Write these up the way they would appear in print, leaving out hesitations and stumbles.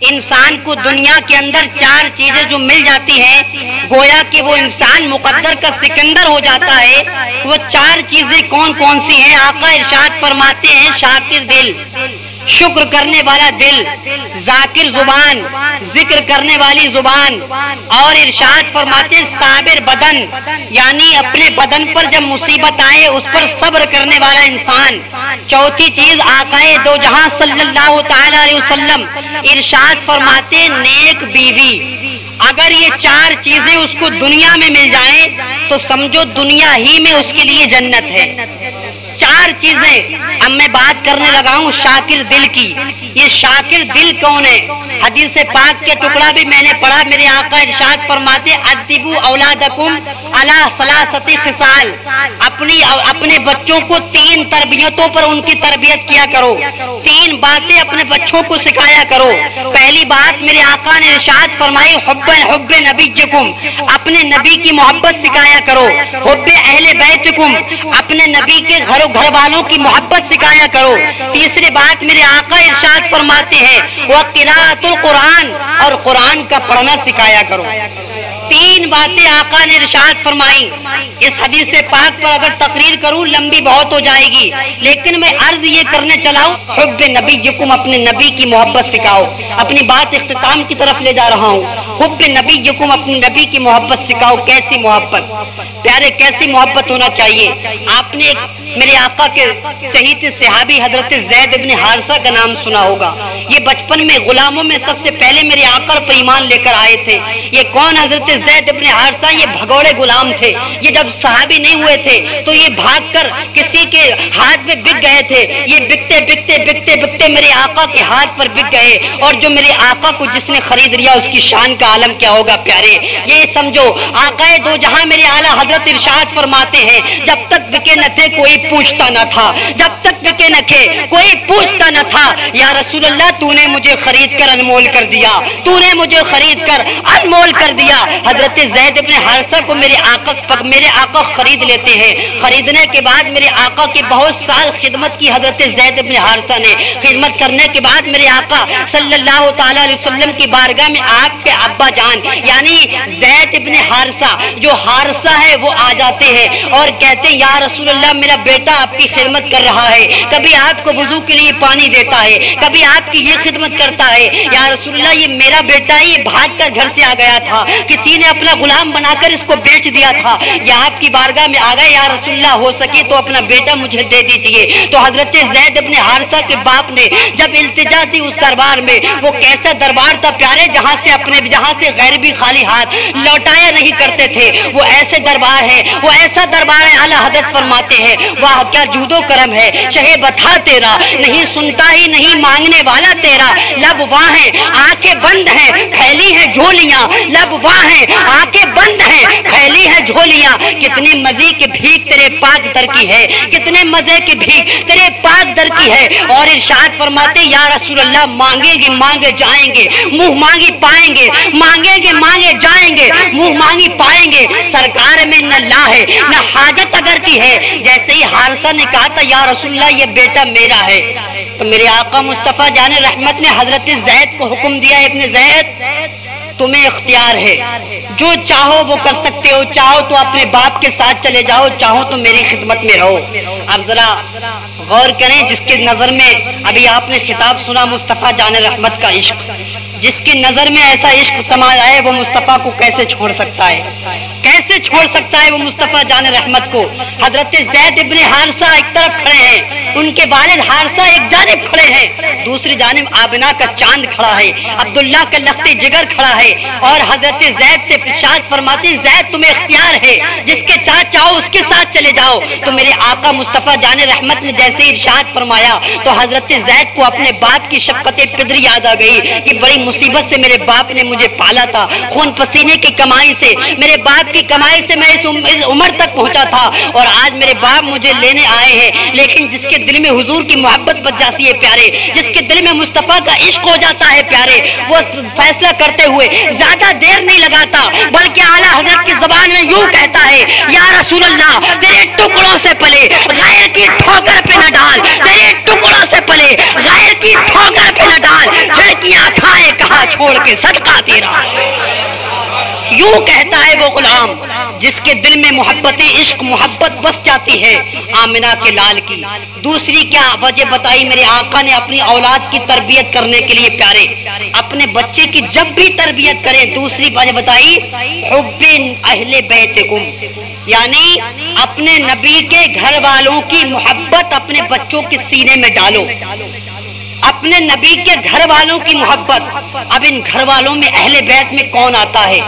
انسان کو دنیا کے اندر چار چیزیں جو مل جاتی ہیں گویا کہ وہ انسان مقدر کا سکندر ہو جاتا ہے۔ وہ چار چیزیں کون کون سی ہیں؟ آقا ارشاد فرماتے ہیں شاکر دل، شکر کرنے والا دل، ذاکر زبان، ذکر کرنے والی زبان، اور ارشاد فرماتے صابر بدن، یعنی اپنے بدن پر جب مصیبت آئے اس پر صبر کرنے والا انسان۔ چوتھی چیز آقا دو جہاں صلی اللہ تعالی علیہ وسلم ارشاد فرماتے نیک بیوی۔ اگر یہ چار چیزیں اس کو دنیا میں مل جائیں تو سمجھو دنیا ہی میں اس کے لیے جنت ہے۔ چار چیزیں اب میں بات کرنے لگا ہوں شاکر دل کی۔ یہ شاکر دل کون ہے؟ حدیث پاک کے ٹکڑا بھی میں نے پڑھا، میرے آقا ارشاد فرماتے ادبوا اولادکم علی ثلاثۃ خصال، اپنے بچوں کو تین تربیتوں پر ان کی تربیت کیا کرو، تین باتیں اپنے بچوں کو سکھایا کرو۔ پہلی بات میرے آقا نے ارشاد فرمائی حب نبیکم، اپنے نبی کی محبت سکھایا کرو۔ حب اہل بیتکم، اپنے نبی کے گھر والوں کی محبت سکھایا کرو۔ تیسری بات میرے آقا ارشاد فرماتے ہیں وقراءۃ القرآن، اور قرآن کا پڑھنا سکھایا کرو۔ تین باتیں آقا نے ارشاد فرمائی۔ اس حدیث پاک پر اگر تقریر کروں لمبی بہت ہو جائے گی، لیکن میں عرض یہ کرنے چلا ہوں حب نبیکم، اپنے نبی کی محبت سکھاؤ۔ اپنی بات اختتام کی طرف لے جا رہا ہوں۔ حب نبیکم، اپنے نبی کی محبت سکھاؤ۔ کیسی محبت پیارے، کیسی محبت ہونا چاہیے؟ آپ نے میرے آقا کے چہیتے صحابی حضرت زید ابن حارثہ کا نام سنا ہوگا۔ یہ بچپن میں غلاموں میں سب سے پہلے میرے آقا پر ایمان لے کر آئے تھے۔ یہ کون؟ حضرت زید ابن حارثہ۔ یہ بھگوڑے غلام تھے۔ یہ جب صحابی نہیں ہوئے تھے تو یہ بھاگ کر کسی کے ہاتھ میں بک گئے تھے۔ یہ بکتے بکتے بکتے بکتے میرے آقا کے ہاتھ پر بک گئے، اور جو میرے آقا کو جس نے خرید لیا اس کی شان کا عالم کیا ہوگا پیارے۔ یہ سمجھو آقا دو جہاں میرے اعلیٰ حضرت ارشاد فرماتے ہیں جب تک بکے نہ تھے کوئی پوچھتا نہ تھا، جب تک بکے نہ تھے کوئی پوچھتا نہ تھا۔ یا رسول اللہ تو نے مجھے خرید کر انمول کر دیا، تو نے مجھے خرید کر انمول کر دیا۔ حضرت زید ابن حارثہ کو میرے آقا خرید لیتے ہیں۔ خریدنے کے بعد میرے آقا کی بہت سال خدمت کی حضرت زید ابن حارثہ نے۔ خدمت کرنے کے بعد میرے آقا صلی اللہ تعالی علیہ وسلم کی بارگاہ میں آپ کے ابا جان یعنی زید ابن حارثہ جو حارثہ ہے وہ آ جاتے ہیں اور کہتے ہیں یا رسول اللہ میرا بیٹا آپ کی خدمت کر رہا ہے، کبھی آپ کو وضو کے لیے پانی دیتا ہے، کبھی آپ کی یہ خدمت کرتا ہے۔ یا رسول اللہ یہ میرا بیٹا ہے، یہ بھاگ کر گھر سے آ گیا تھا، کسی نے اپنا غلام بنا کر اس کو بیچ دیا تھا، یا آپ کی بارگاہ میں آ گئے یا رسول اللہ ہو سکے تو اپنا بیٹا مجھے دے دیجئے۔ تو حضرت زید ابن حارثہ کے باپ نے جب التجا دی اس دربار میں، وہ کیسا دربار تھا پیارے جہاں سے غیر بھی خالی ہاتھ لوٹایا نہیں کرتے تھے، وہ ایسے دربار ہے، وہ ایسا دربار ہے۔ اعلیٰ حضرت فرماتے ہیں واہ کیا جود و کرم ہے شہ بتا تیرا، نہیں سنتا ہی نہیں مانگنے والا تیرا۔ لب واہ ہیں آنکھیں بند ہیں پھیلی ہیں جھولیاں، لب واہ ہیں آنکھیں بند ہیں پھیلی ہیں جھولیاں۔ کتنے مزے کی بھیک تیرے پاک در کی ہے، کتنے مزے کی بھیک تیرے پاک در کی ہے۔ اور ارشاد فرماتے یا رسول اللہ مانگیں گے مانگے جائیں گے، منہ مانگی پائیں گے، مانگیں گے مانگے جائیں گے، منہ مانگی پائیں گے۔ سرکار میں نہ لا ہے نہ حاجت اگر کی ہے۔ جیسے ہی حارثہ نے کہا تھا یا رسول اللہ یہ بیٹا میرا ہے، تو میرے آقا مصطفیٰ جان رحمت نے حضرت زید کو حکم دیا ابن زید تمہیں اختیار ہے، جو چاہو وہ کر سکتے ہو، چاہو تو اپنے باپ کے ساتھ چلے جاؤ، چاہو تو میری خدمت میں رہو۔ اب ذرا غور کریں جس کے نظر میں ابھی آپ نے خطاب سنا مصطفیٰ جان رحمت کا عشق، جس کی نظر میں ایسا عشق سما آئے وہ مصطفیٰ کو کیسے چھوڑ سکتا ہے، کیسے چھوڑ سکتا ہے وہ مصطفیٰ جان رحمت کو۔ حضرت زید ابن حارثہ ایک طرف کھڑے ہیں، ان کے والد حارثہ ایک جانب کھڑے ہیں، دوسری جانب آمنہ کا چاند کھڑا ہے، عبداللہ کا لخت جگر کھڑا ہے، اور حضرت زید سے ارشاد فرماتے زید تمہیں اختیار ہے، جس کے ساتھ چاہو اس کے ساتھ چلے جاؤ۔ تو میرے آقا مصطفیٰ جان رحمت نے جیسے ارشاد فرمایا تو حضرت زید کو اپنے باپ کی شفقت پدری یاد آ گئی کہ بڑی مصیبت سے میرے باپ نے مجھے پالا تھا، خون پسینے کی کمائی سے، میرے باپ کی کمائی سے میں اس عمر تک پہنچا تھا، اور آج میرے باپ مجھے لینے آئے ہیں۔ لیکن جس کے دل میں حضور کی محبت بچ جاتی ہے پیارے، جس کے دل میں مصطفیٰ کا عشق ہو جاتا ہے پیارے، وہ فیصلہ کرتے ہوئے زیادہ دیر نہیں لگاتا، بلکہ اعلیٰ حضرت کی زبان میں یوں کہتا ہے یا رسول اللہ تیرے ٹکڑوں سے پلے غیر کی ٹھوکر پہ نہ ڈال، تیرے ٹکڑوں سے پلے غیر کی ٹھوکر پہ نہ ڈال، کھڑکیاں کھائے کہاں چھوڑ کے صدقہ تیرا۔ یوں کہتا ہے وہ غلام جس کے دل میں محبت عشق محبت بس جاتی ہے آمنہ کے لال کی۔ دوسری کیا وجہ بتائی میرے آقا نے اپنی اولاد کی تربیت کرنے کے لیے پیارے، اپنے بچے کی جب بھی تربیت کریں دوسری وجہ بتائی حب اہل بیتکم، یعنی اپنے نبی کے گھر والوں کی محبت اپنے بچوں کے سینے میں ڈالو، اپنے نبی کے گھر والوں کی محبت۔ اب ان گھر والوں میں اہل بیت میں کون آتا ہے؟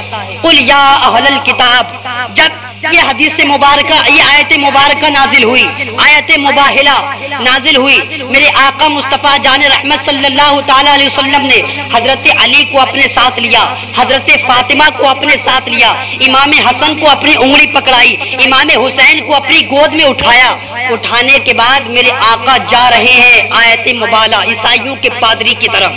قل یا اہل الکتاب، جب یہ حدیث مبارکہ یہ آیت مبارکہ نازل ہوئی، آیت مباہلہ نازل ہوئی، میرے آقا مصطفیٰ جان رحمت صلی اللہ تعالی علیہ وسلم نے حضرت علی کو اپنے ساتھ لیا، حضرت فاطمہ کو اپنے ساتھ لیا، امام حسن کو اپنی انگلی پکڑائی، امام حسین کو اپنی گود میں اٹھایا۔ اٹھانے کے بعد میرے آقا جا رہے ہیں آیت مباہلہ عیسائیوں کے پادری کی طرف،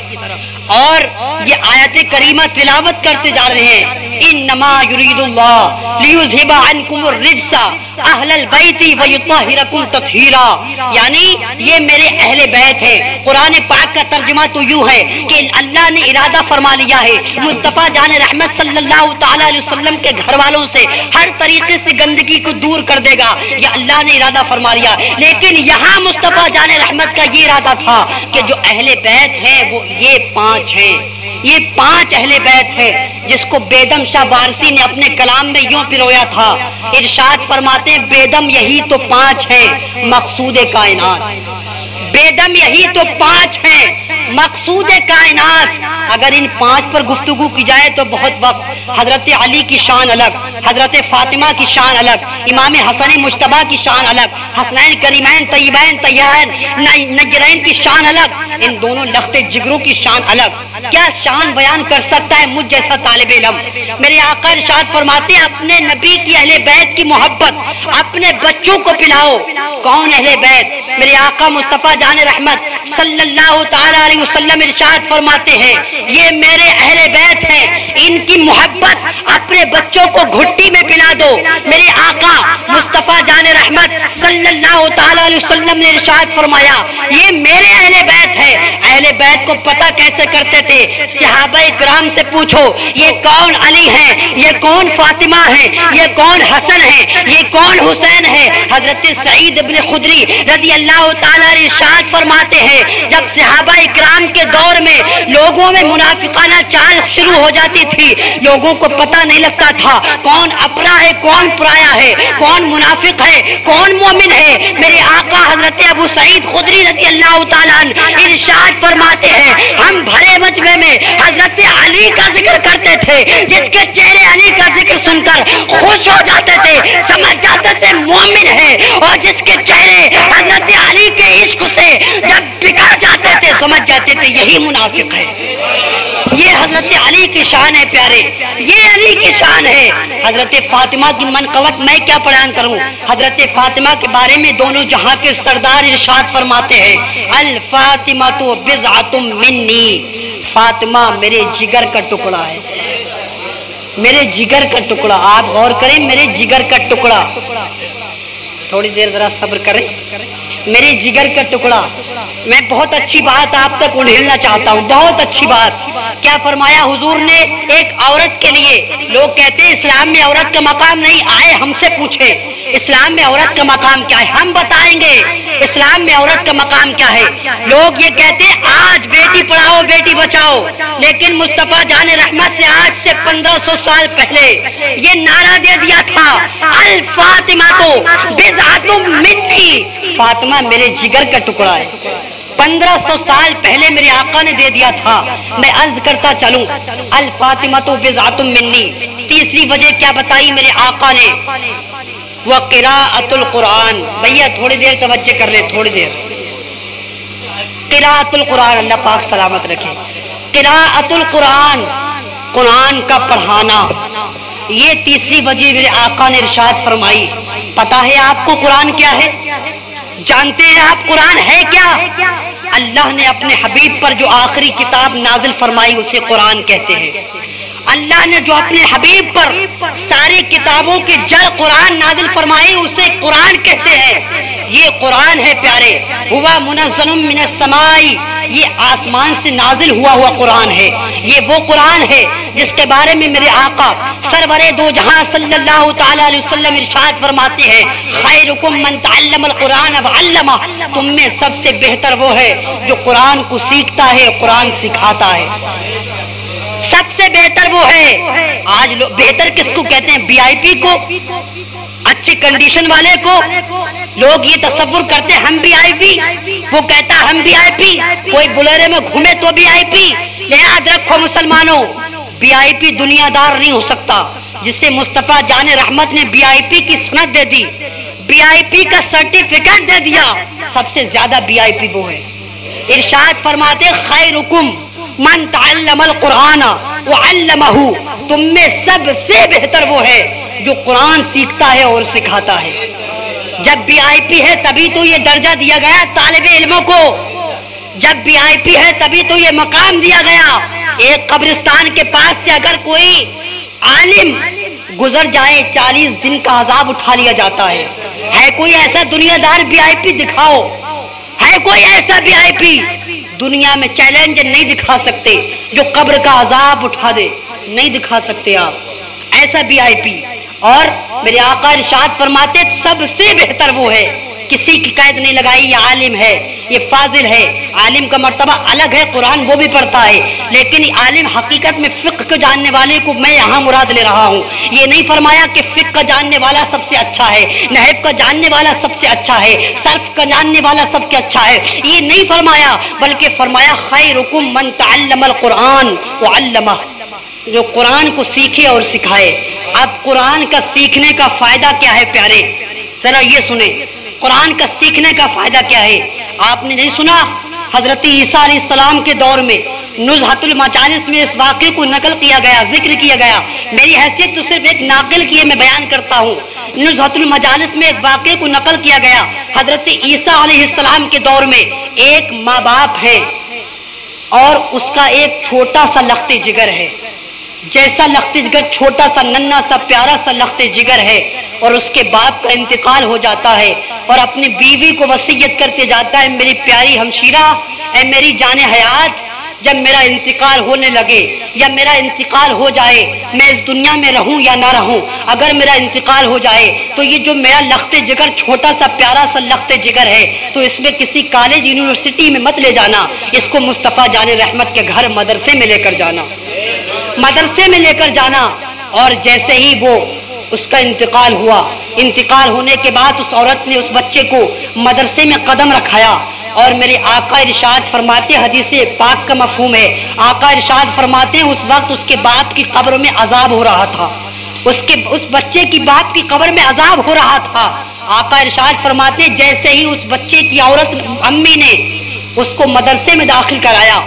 اور یہ آیت کریمہ تلاوت کرتے جا رہے ہیں انما یرید اللہ لیذھب عنکم الرجس اہل البیت ویطہرکم تطہیرا، یعنی یہ میرے اہل بیت ہیں۔ قرآن پاک کا ترجمہ تو یوں ہے کہ اللہ نے ارادہ فرما لیا ہے مصطفیٰ جان رحمت صلی اللہ تعالی علیہ وسلم کے گھر والوں سے ہر طریقے سے گندگی کو دور کر دے گا، یہ اللہ نے ارادہ فرما لیا۔ لیکن یہاں مصطفیٰ جان رحمت کا یہ ارادہ تھا کہ جو اہل بیت ہیں وہ یہ 5 ہیں، یہ 5 اہل بیت ہے، جس کو بیدم شاہ وارسی نے اپنے کلام میں یوں پرویا تھا، ارشاد فرماتے ہیں بیدم یہی تو 5 ہیں مقصود کائنات، بیدم یہی تو 5 ہیں مقصود کائنات۔ اگر ان 5 پر گفتگو کی جائے تو بہت وقت، حضرت علی کی شان الگ، حضرت فاطمہ کی شان الگ، امام حسن مجتبیٰ کی شان الگ، حسنین کریمین طیبین طیارین نجرین کی شان الگ، ان دونوں لخت جگروں کی شان الگ۔ کیا شان بیان کر سکتا ہے مجھ جیسا طالب علم؟ میرے آقا ارشاد فرماتے ہیں اپنے نبی کی اہل بیت کی محبت اپنے بچوں کو پلاؤ۔ کون اہل بیت؟ میرے آقا مصطفیٰ جان رحمت صلی اللہ تعالی علیہ وسلم ارشاد فرماتے ہیں یہ میرے اہل بیت ہیں، ان کی محبت اپنے بچوں کو گھٹی میں پلا دو۔ میرے آقا مصطفیٰ جان رحمت صلی اللہ تعالی علیہ وسلم نے ارشاد فرمایا یہ میرے اہل بیت ہے۔ اہل بیت کو پتہ کیسے کرتے تھے؟ صحابہ کرام سے پوچھو یہ کون علی ہیں، یہ کون فاطمہ ہیں، یہ کون حسن ہیں، یہ کون حسین ہے؟ حضرت سعید ابن خدری رضی اللہ تعالیٰ ارشاد فرماتے ہیں جب صحابہ کرام کے دور میں لوگوں میں منافقانہ چال شروع ہو جاتی تھی، لوگوں کو پتہ نہیں لگتا تھا کون اپنا ہے کون پرایا ہے، کون منافق ہے کون مومن ہے۔ میرے آقا حضرت ابو سعید خدری رضی اللہ تعالیٰ عنہ ارشاد فرماتے ہیں ہم بھرے مجمع میں حضرت علی کا ذکر کرتے تھے، جس کے چہرے علی کا ذکر سن کر خوش ہو جاتے تھے، سمجھ جاتے تھے مومن ہے، اور جس کے چہرے حضرت علی کے عشق سے جب بکھر جاتے تھے سمجھ جاتے تھے یہی منافق ہے۔ یہ حضرت علی کی شان ہے پیارے، یہ علی کی شان ہے۔ حضرت فاطمہ کی منقبت میں کیا بیان کروں؟ حضرت فاطمہ کے بارے میں دونوں جہاں کے سردار ارشاد فرماتے ہیں الفاطمہ تو بضعۃ منی، فاطمہ میرے جگر کا ٹکڑا ہے، میرے جگر کا ٹکڑا۔ آپ غور کریں میرے جگر کا ٹکڑا، تھوڑی دیر ذرا صبر کریں، میرے جگر کا ٹکڑا۔ میں بہت اچھی بات آپ تک اڑھیلنا چاہتا ہوں، بہت اچھی بات۔ کیا فرمایا حضور نے ایک عورت کے لیے؟ لوگ کہتے ہیں اسلام میں عورت کا مقام نہیں، آئے ہم سے پوچھے اسلام میں عورت کا مقام کیا ہے، ہم بتائیں گے اسلام میں عورت کا مقام کیا ہے۔ لوگ یہ کہتے ہیں آج بیٹی پڑھاؤ بیٹی بچاؤ، لیکن مصطفیٰ جان رحمت سے آج سے 1500 سال پہلے یہ نعرہ دے دیا تھا الفاطمہ تو بضعۃ منی، فاطمہ میرے جگر کا ٹکڑا ہے۔ 1500 سال پہلے میرے آقا نے دے دیا تھا۔ میں عرض کرتا چلوں الفاطمہ تو بضعۃ منی۔ تیسری وجہ کیا بتائی میرے آقا نے؟ وقراءۃ القرآن۔ بھیا تھوڑی دیر توجہ کر لیں، تھوڑی دیر۔ قراءۃ القرآن، اللہ پاک سلامت رکھے۔ قراءۃ القرآن، قرآن کا پڑھانا، یہ تیسری وجہ میرے آقا نے ارشاد فرمائی۔ پتہ ہے آپ کو قرآن کیا ہے؟ جانتے ہیں آپ قرآن ہے کیا؟ اللہ نے اپنے حبیب پر جو آخری کتاب نازل فرمائی اسے قرآن کہتے ہیں۔ اللہ نے جو اپنے حبیب پر ساری کتابوں کی جڑ قرآن نازل فرمائی اسے قرآن کہتے ہیں. یہ قرآن ہے پیارے. ہوا منزل من السماء، یہ آسمان سے نازل ہوا قرآن ہے. یہ وہ قرآن ہے جس کے بارے میں میرے آقا سرور دو جہاں صلی اللہ تعالی علیہ وسلم ارشاد فرماتے ہیں خیرکم من تعلم القرآن وعلمہ، تم میں سب سے بہتر وہ ہے جو قرآن کو سیکھتا ہے قرآن سکھاتا ہے. سب سے بہتر وہ ہے. آج بہتر کس کو کہتے ہیں؟ VIP کو، اچھی کنڈیشن والے کو. لوگ یہ تصور کرتے ہم VIP، وہ کہتا ہم VIP، کوئی بلیرے میں گھومے تو VIP. یاد رکھو مسلمانوں، VIP دنیا دار نہیں ہو سکتا. جسے مصطفیٰ جان رحمت نے VIP کی سند دے دی، VIP کا سرٹیفکیٹ دے دیا، سب سے زیادہ VIP وہ ہے. ارشاد فرماتے خیرکم من تعلم القرآن وعلمہ، تم میں سب سے بہتر وہ ہے جو قرآن سیکھتا ہے اور سکھاتا ہے. جب VIP ہے تبھی تو یہ درجہ دیا گیا طالب علموں کو. جب VIP ہے تبھی تو یہ مقام دیا گیا. ایک قبرستان کے پاس سے اگر کوئی عالم گزر جائے 40 دن کا عذاب اٹھا لیا جاتا ہے. ہے کوئی ایسا دنیا دار VIP دکھاؤ، ہے کوئی ایسا VIP دنیا میں چیلنج نہیں دکھا سکتے جو قبر کا عذاب اٹھا دے؟ نہیں دکھا سکتے آپ ایسا VIP. اور میرے آقا ارشاد فرماتے سب سے بہتر وہ ہے، کسی کی قید نہیں لگائی، یہ عالم ہے، یہ فاضل ہے. عالم کا مرتبہ الگ ہے، قرآن وہ بھی پڑھتا ہے، لیکن عالم حقیقت میں فقہ کو جاننے والے کو میں یہاں مراد لے رہا ہوں. یہ نہیں فرمایا کہ فقہ کا جاننے والا سب سے اچھا ہے، نحو کا جاننے والا سب سے اچھا ہے، صرف کا جاننے والا سب سے اچھا ہے، یہ نہیں فرمایا، بلکہ فرمایا خیرکم من تعلم القرآن وعلمہ، جو قرآن کو سیکھے اور سکھائے. اب قرآن کا سیکھنے کا فائدہ کیا ہے پیارے؟ ذرا یہ سنیں، قرآن کا سیکھنے کا فائدہ کیا ہے؟ آپ نے نہیں سنا حضرت عیسیٰ علیہ السلام کے دور میں نزہۃ المجالس میں اس واقعے کو نقل کیا گیا، ذکر کیا گیا. میری حیثیت تو صرف ایک ناقل کی ہے، میں بیان کرتا ہوں. نزہۃ المجالس میں ایک واقعے کو نقل کیا گیا. حضرت عیسیٰ علیہ السلام کے دور میں ایک ماں باپ ہے اور اس کا ایک چھوٹا سا لخت جگر ہے. جیسا لخت جگر چھوٹا سا ننھا سا پیارا سا لخت جگر ہے، اور اس کے باپ کا انتقال ہو جاتا ہے اور اپنی بیوی کو وصیت کرتے جاتا ہے میری پیاری ہمشیرہ، اے میری جان حیات، جب میرا انتقال ہونے لگے یا میرا انتقال ہو جائے، میں اس دنیا میں رہوں یا نہ رہوں، اگر میرا انتقال ہو جائے تو یہ جو میرا لخت جگر چھوٹا سا پیارا سا لخت جگر ہے تو اس میں کسی کالج یونیورسٹی میں مت لے جانا، اس کو مصطفیٰ جان رحمت کے گھر مدرسے میں لے کر جانا، مدرسے میں لے کر جانا. اور جیسے ہی وہ اس کا انتقال ہوا، انتقال ہونے کے بعد اس عورت نے اس بچے کو مدرسے میں قدم رکھایا. اور میرے آقا ارشاد فرماتے، حدیث پاک کا مفہوم ہے، آقا ارشاد فرماتے ہیں اس وقت اس کے باپ کی قبر میں عذاب ہو رہا تھا، اس بچے کی باپ کی قبر میں عذاب ہو رہا تھا. آقا ارشاد فرماتے جیسے ہی اس بچے کی عورت امی نے اس کو مدرسے میں داخل کرایا،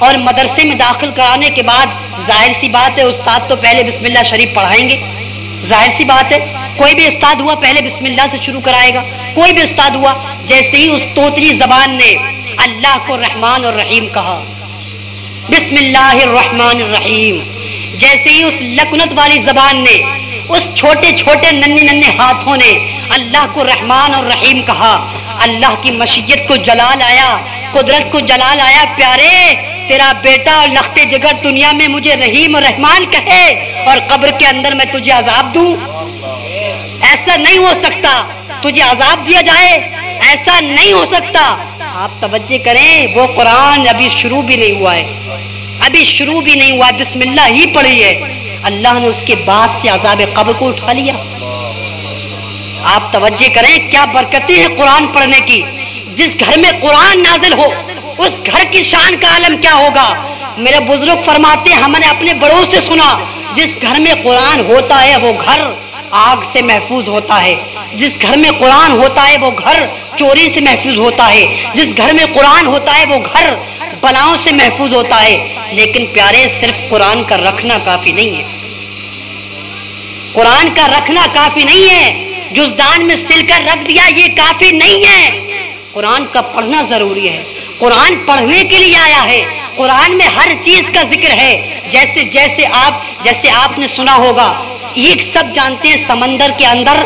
اور مدرسے میں داخل کرانے کے بعد ظاہر سی بات ہے استاد تو پہلے بسم اللہ شریف پڑھائیں گے، ظاہر سی بات ہے کوئی بھی استاد ہوا پہلے بسم اللہ سے شروع کرائے گا، کوئی بھی استاد ہوا. جیسے ہی اس توتری زبان نے اللہ کو رحمان اور رحیم کہا، بسم اللہ الرحمن الرحیم، جیسے ہی اس لکنت والی زبان نے، اس چھوٹے چھوٹے ننھے ننھے ہاتھوں نے اللہ کو رحمان اور رحیم کہا، اللہ کی مشیت کو جلال آیا، قدرت کو جلال آیا. پیارے تیرا بیٹا اور لخت جگر دنیا میں مجھے رحیم اور رحمان کہے اور قبر کے اندر میں تجھے عذاب دوں؟ ایسا نہیں ہو سکتا، تجھے عذاب دیا جائے، ایسا نہیں ہو سکتا. آپ توجہ کریں، وہ قرآن ابھی شروع بھی نہیں ہوا ہے، ابھی شروع بھی نہیں ہوا، بسم اللہ ہی پڑھی ہے، اللہ نے اس کے باپ سے عذاب قبر کو اٹھا لیا. آپ توجہ کریں کیا برکتیں ہیں قرآن پڑھنے کی. جس گھر میں قرآن نازل ہو اس گھر کی شان کا عالم کیا ہوگا. میرے بزرگ فرماتے ہیں، ہم نے اپنے بڑوں سے سنا، جس گھر میں قرآن ہوتا ہے وہ گھر آگ سے محفوظ ہوتا ہے، جس گھر میں قرآن ہوتا ہے وہ گھر چوری سے محفوظ ہوتا ہے، جس گھر میں قرآن ہوتا ہے وہ گھر بلاؤں سے محفوظ ہوتا ہے. لیکن پیارے صرف قرآن کا رکھنا کافی نہیں ہے، قرآن کا رکھنا کافی نہیں ہے، جزدان میں سل کر رکھ دیا یہ کافی نہیں ہے، قرآن کا پڑھنا ضروری ہے. قرآن پڑھنے کے لیے آیا ہے، قرآن میں ہر چیز کا ذکر ہے. جیسے آپ نے سنا ہوگا، یہ سب جانتے ہیں سمندر کے اندر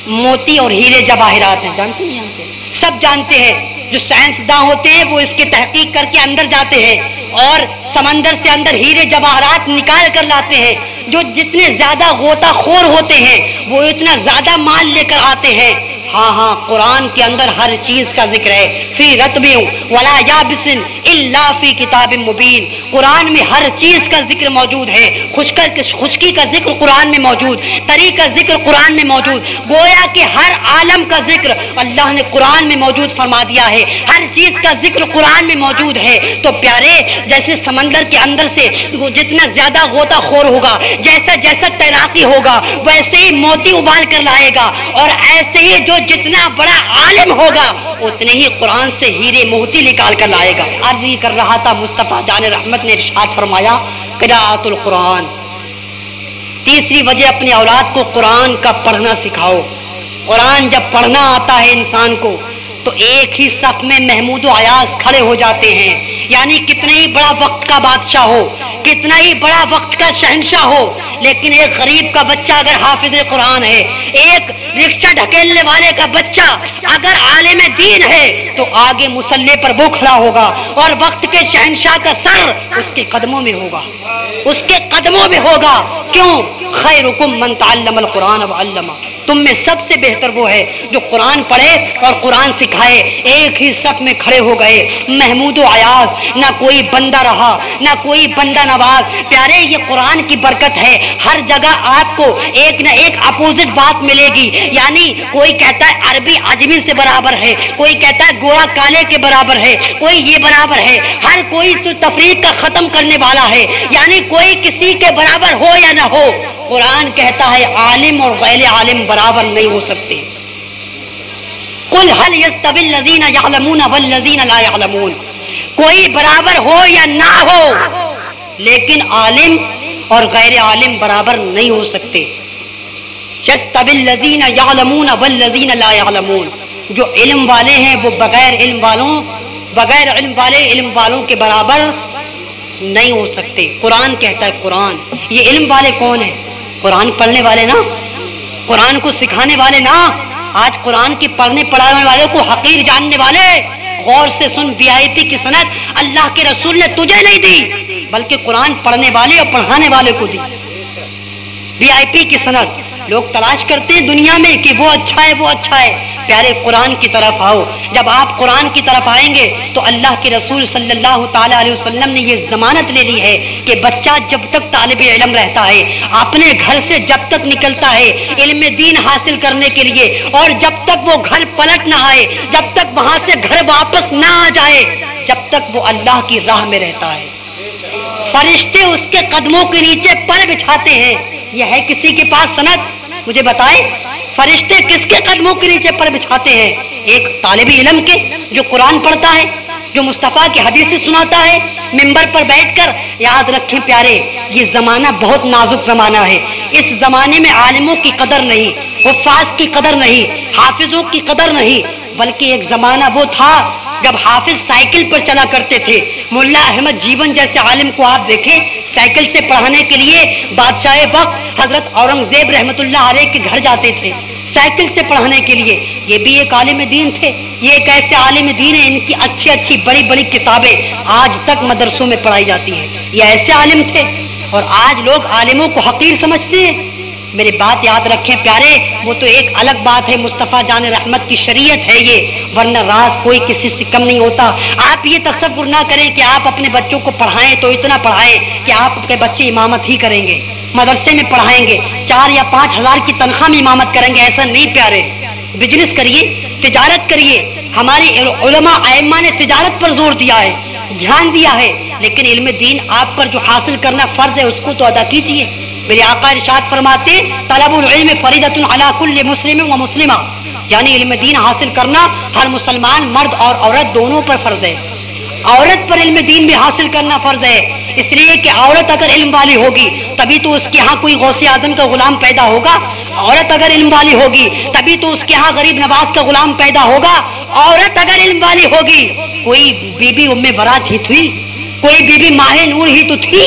موتی اور ہیرے جواہرات ہیں، جانتے نہیں جانتے؟ سب جانتے ہیں، جو سائنسداں ہوتے ہیں وہ اس کی تحقیق کر کے اندر جاتے ہیں اور سمندر سے اندر ہیرے جواہرات نکال کر لاتے ہیں۔ جو جتنے زیادہ غوطہ خور ہوتے ہیں وہ اتنا زیادہ مال لے کر آتے ہیں۔ ہاں قرآن کے اندر ہر چیز کا ذکر ہے، فی رتب ولا یابس الا فی کتاب مبین۔ قرآن میں ہر چیز کا ذکر موجود ہے، خشکی کا ذکر قرآن میں موجود، تری کا ذکر قرآن میں موجود، گویا کہ ہر عالم کا ذکر اللہ نے قرآن میں موجود فرما دیا ہے، ہر چیز کا ذکر قرآن میں موجود ہے۔ تو پیارے، جیسے سمندر کے اندر سے جتنا زیادہ غوطہ خور ہوگا، جیسا تیراکی ہوگا، ویسے ہی موتی ابال کر لائے گا، اور ایسے ہی جو جتنا بڑا عالم ہوگا اتنے ہی قرآن سے ہیرے موتی نکال کر لائے گا۔ عرض یہ کر رہا تھا، مصطفیٰ جان رحمت نے ارشاد فرمایا قراءۃ القرآن، تیسری وجہ اپنی اولاد کو قرآن کا پڑھنا سکھاؤ۔ قرآن جب پڑھنا آتا ہے انسان کو تو ایک ہی صف میں محمود و ایاز کھڑے ہو جاتے ہیں، یعنی کتنا ہی بڑا وقت کا بادشاہ ہو، کتنا ہی بڑا وقت کا شہنشاہ ہو، لیکن ایک غریب کا بچہ اگر حافظ قرآن ہے، ایک رکشہ ڈھکیلنے والے کا بچہ اگر عالم دین ہے تو آگے مصلی پر وہ کھڑا ہوگا اور وقت کے شہنشاہ کا سر اس کے قدموں میں ہوگا، اس کے قدموں میں ہوگا۔ کیوں؟ خیرکم من تعلم القرآن وعلمہ، تم میں سب سے بہتر وہ ہے جو قرآن پڑھے اور قرآن سکھائے۔ ایک ہی صف میں کھڑے ہو گئے، محمود و ایاز، نہ کوئی بندہ رہا نہ کوئی بندہ نواز۔ پیارے، یہ قرآن کی برکت ہے، ہر جگہ آپ کو ایک نہ ایک اپوزٹ بات ملے گی، یعنی کوئی کہتا ہے عربی عجمی سے برابر ہے، کوئی کہتا ہے گورا کالے کے برابر ہے، کوئی یہ برابر ہے، ہر کوئی تو تفریق کا ختم کرنے والا ہے، یعنی کوئی کسی کے برابر ہو یا نہ ہو، قرآن کہتا ہے عالم اور غیر عالم برابر نہیں ہو سکتے۔ قل هل يستوي الذين يعلمون والذين لا يعلمون، کوئی برابر ہو یا نہ ہو لیکن عالم اور غیر عالم برابر نہیں ہو سکتے۔ يستوي الذين يعلمون والذين لا يعلمون، جو علم والے ہیں وہ بغیر علم والے علم والوں کے برابر نہیں ہو سکتے۔ قرآن کہتا ہے، قرآن، یہ علم والے کون ہیں؟ قرآن پڑھنے والے نا، قرآن کو سکھانے والے نا۔ آج قرآن کے پڑھنے پڑھانے والے کو حقیر جاننے والے، غور سے سن، وی آئی پی کی سند اللہ کے رسول نے تجھے نہیں دی بلکہ قرآن پڑھنے والے اور پڑھانے والے کو دی۔ وی آئی پی کی سند لوگ تلاش کرتے ہیں دنیا میں کہ وہ اچھا ہے، وہ اچھا ہے۔ پیارے، قرآن کی طرف آؤ۔ جب آپ قرآن کی طرف آئیں گے تو اللہ کے رسول صلی اللہ تعالیٰ علیہ وسلم نے یہ ضمانت لے لی ہے کہ بچہ جب تک طالب علم رہتا ہے، اپنے گھر سے جب تک نکلتا ہے علم دین حاصل کرنے کے لیے، اور جب تک وہ گھر پلٹ نہ آئے، جب تک وہاں سے گھر واپس نہ آ جائے، جب تک وہ اللہ کی راہ میں رہتا ہے، فرشتے اس کے قدموں کے نیچے پر بچھاتے ہیں۔ یہ ہے کسی کے پاس سند؟ مجھے بتائیں، فرشتے کس کے قدموں کے نیچے پر بچھاتے ہیں؟ ایک طالب علم کے جو قرآن پڑھتا ہے، جو مصطفیٰ کی حدیث سناتا ہے ممبر پر بیٹھ کر۔ یاد رکھیں پیارے، یہ زمانہ بہت نازک زمانہ ہے، اس زمانے میں عالموں کی قدر نہیں، حفاظ کی قدر نہیں، حافظوں کی قدر نہیں، بلکہ ایک زمانہ وہ تھا جب حافظ سائیکل پر چلا کرتے تھے۔ ملا احمد جیون جیسے عالم کو آپ دیکھیں، سائیکل سے پڑھانے کے لیے بادشاہ وقت حضرت اورنگزیب رحمۃ اللہ علیہ کے گھر جاتے تھے سائیکل سے پڑھانے کے لیے۔ یہ بھی ایک عالم دین تھے، یہ ایک ایسے عالم دین ہیں، ان کی اچھی اچھی بڑی بڑی کتابیں آج تک مدرسوں میں پڑھائی جاتی ہیں۔ یہ ایسے عالم تھے، اور آج لوگ عالموں کو حقیر سمجھتے ہیں۔ میری بات یاد رکھیں پیارے، وہ تو ایک الگ بات ہے، مصطفیٰ جان رحمت کی شریعت ہے یہ، ورنہ راز کوئی کسی سے کم نہیں ہوتا۔ آپ یہ تصور نہ کریں کہ آپ اپنے بچوں کو پڑھائیں تو اتنا پڑھائیں کہ آپ کے بچے امامت ہی کریں گے، مدرسے میں پڑھائیں گے، 4 یا 5 ہزار کی تنخواہ میں امامت کریں گے، ایسا نہیں پیارے۔ بزنس کریے، تجارت کریے، ہمارے علماء ائمہ نے تجارت پر زور دیا ہے، دھیان دیا ہے، لیکن علم دین آپ پر جو حاصل کرنا فرض ہے اس کو تو ادا کیجیے۔ میرے آقا ارشاد فرماتے طلب العلم فریضۃ علی کل مسلم و مسلمہ، یعنی علم دین حاصل کرنا ہر مسلمان مرد اور عورت دونوں پر فرض ہے۔ عورت پر علم دین بھی حاصل کرنا فرض ہے، اس لیے کہ عورت اگر علم والی ہوگی تبھی تو اس کے ہاں کوئی غوث اعظم کا غلام پیدا ہوگا، عورت اگر علم والی ہوگی تبھی تو اس کے ہاں غریب نواز کا غلام پیدا ہوگا، عورت اگر علم والی ہوگی کوئی بی بی ام ورات ہی تھی، کوئی بی بی ماہ نور ہی تو تھی،